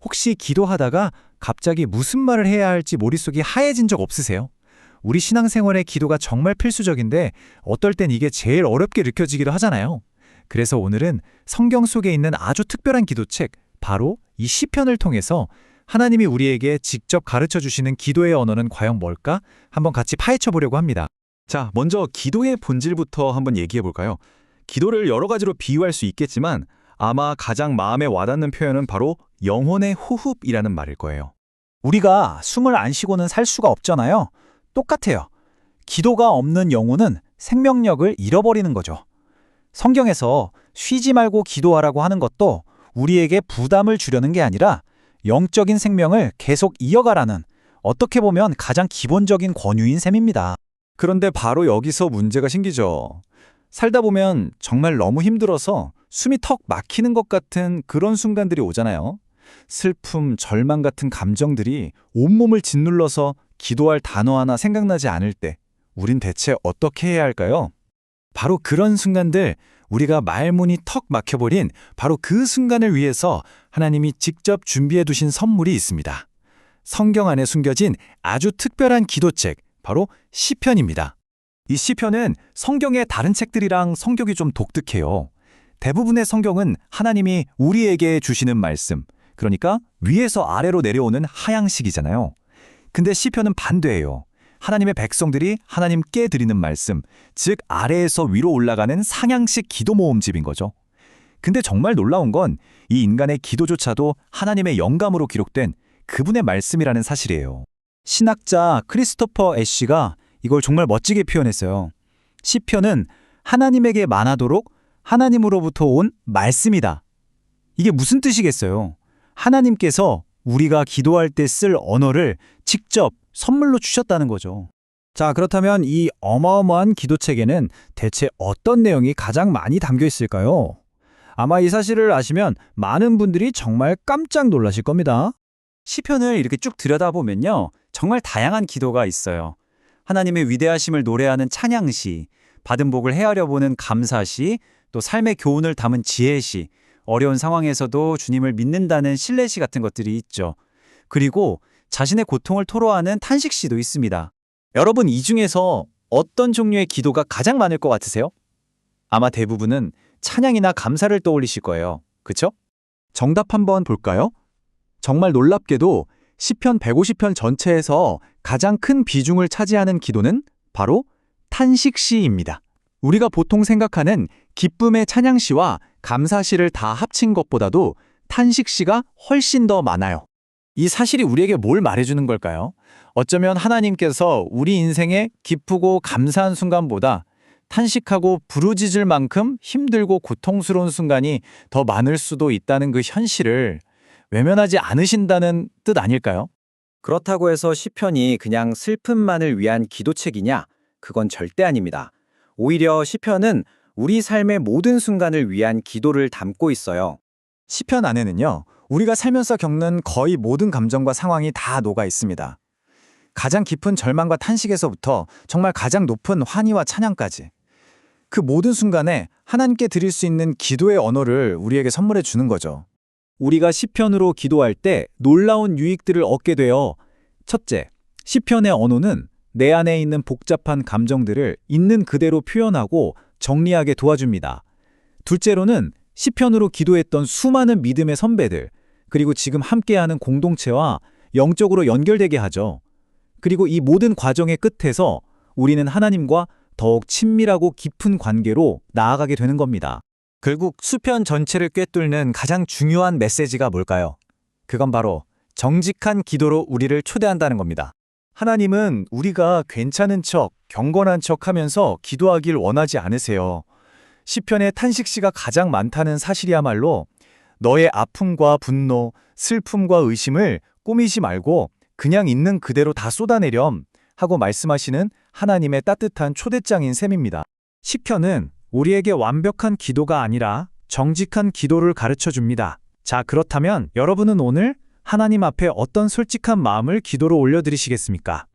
혹시 기도하다가 갑자기 무슨 말을 해야 할지 머릿속이 하얘진 적 없으세요? 우리 신앙생활에 기도가 정말 필수적인데 어떨 땐 이게 제일 어렵게 느껴지기도 하잖아요. 그래서 오늘은 성경 속에 있는 아주 특별한 기도책, 바로 이 시편을 통해서 하나님이 우리에게 직접 가르쳐 주시는 기도의 언어는 과연 뭘까? 한번 같이 파헤쳐 보려고 합니다. 자, 먼저 기도의 본질부터 한번 얘기해 볼까요? 기도를 여러 가지로 비유할 수 있겠지만 아마 가장 마음에 와닿는 표현은 바로 영혼의 호흡이라는 말일 거예요. 우리가 숨을 안 쉬고는 살 수가 없잖아요. 똑같아요. 기도가 없는 영혼은 생명력을 잃어버리는 거죠. 성경에서 쉬지 말고 기도하라고 하는 것도 우리에게 부담을 주려는 게 아니라 영적인 생명을 계속 이어가라는, 어떻게 보면 가장 기본적인 권유인 셈입니다. 그런데 바로 여기서 문제가 생기죠. 살다 보면 정말 너무 힘들어서 숨이 턱 막히는 것 같은 그런 순간들이 오잖아요. 슬픔, 절망 같은 감정들이 온몸을 짓눌러서 기도할 단어 하나 생각나지 않을 때 우린 대체 어떻게 해야 할까요? 바로 그런 순간들, 우리가 말문이 턱 막혀버린 바로 그 순간을 위해서 하나님이 직접 준비해 두신 선물이 있습니다. 성경 안에 숨겨진 아주 특별한 기도책, 바로 시편입니다. 이 시편은 성경의 다른 책들이랑 성격이 좀 독특해요. 대부분의 성경은 하나님이 우리에게 주시는 말씀, 그러니까 위에서 아래로 내려오는 하향식이잖아요. 근데 시편은 반대예요. 하나님의 백성들이 하나님께 드리는 말씀, 즉 아래에서 위로 올라가는 상향식 기도 모음집인 거죠. 근데 정말 놀라운 건 이 인간의 기도조차도 하나님의 영감으로 기록된 그분의 말씀이라는 사실이에요. 신학자 크리스토퍼 애쉬가 이걸 정말 멋지게 표현했어요. 시편은 하나님에게 만하도록 하나님으로부터 온 말씀이다. 이게 무슨 뜻이겠어요? 하나님께서 우리가 기도할 때 쓸 언어를 직접 선물로 주셨다는 거죠. 자, 그렇다면 이 어마어마한 기도책에는 대체 어떤 내용이 가장 많이 담겨 있을까요? 아마 이 사실을 아시면 많은 분들이 정말 깜짝 놀라실 겁니다. 시편을 이렇게 쭉 들여다보면요, 정말 다양한 기도가 있어요. 하나님의 위대하심을 노래하는 찬양시, 받은 복을 헤아려 보는 감사시, 또 삶의 교훈을 담은 지혜시, 어려운 상황에서도 주님을 믿는다는 신뢰시 같은 것들이 있죠. 그리고 자신의 고통을 토로하는 탄식시도 있습니다. 여러분, 이 중에서 어떤 종류의 기도가 가장 많을 것 같으세요? 아마 대부분은 찬양이나 감사를 떠올리실 거예요. 그쵸? 정답 한번 볼까요? 정말 놀랍게도 시편 150편 전체에서 가장 큰 비중을 차지하는 기도는 바로 탄식시입니다. 우리가 보통 생각하는 기쁨의 찬양시와 감사시를 다 합친 것보다도 탄식시가 훨씬 더 많아요. 이 사실이 우리에게 뭘 말해주는 걸까요? 어쩌면 하나님께서 우리 인생의 기쁘고 감사한 순간보다 탄식하고 부르짖을 만큼 힘들고 고통스러운 순간이 더 많을 수도 있다는 그 현실을 외면하지 않으신다는 뜻 아닐까요? 그렇다고 해서 시편이 그냥 슬픔만을 위한 기도책이냐? 그건 절대 아닙니다. 오히려 시편은 우리 삶의 모든 순간을 위한 기도를 담고 있어요. 시편 안에는요, 우리가 살면서 겪는 거의 모든 감정과 상황이 다 녹아 있습니다. 가장 깊은 절망과 탄식에서부터 정말 가장 높은 환희와 찬양까지. 그 모든 순간에 하나님께 드릴 수 있는 기도의 언어를 우리에게 선물해 주는 거죠. 우리가 시편으로 기도할 때 놀라운 유익들을 얻게 되어, 첫째, 시편의 언어는 내 안에 있는 복잡한 감정들을 있는 그대로 표현하고 정리하게 도와줍니다. 둘째로는 시편으로 기도했던 수많은 믿음의 선배들, 그리고 지금 함께하는 공동체와 영적으로 연결되게 하죠. 그리고 이 모든 과정의 끝에서 우리는 하나님과 더욱 친밀하고 깊은 관계로 나아가게 되는 겁니다. 결국 시편 전체를 꿰뚫는 가장 중요한 메시지가 뭘까요? 그건 바로 정직한 기도로 우리를 초대한다는 겁니다. 하나님은 우리가 괜찮은 척, 경건한 척 하면서 기도하길 원하지 않으세요. 시편의 탄식시가 가장 많다는 사실이야말로 너의 아픔과 분노, 슬픔과 의심을 꾸미지 말고 그냥 있는 그대로 다 쏟아내렴 하고 말씀하시는 하나님의 따뜻한 초대장인 셈입니다. 시편은 우리에게 완벽한 기도가 아니라 정직한 기도를 가르쳐 줍니다. 자, 그렇다면 여러분은 오늘 하나님 앞에 어떤 솔직한 마음을 기도로 올려드리시겠습니까?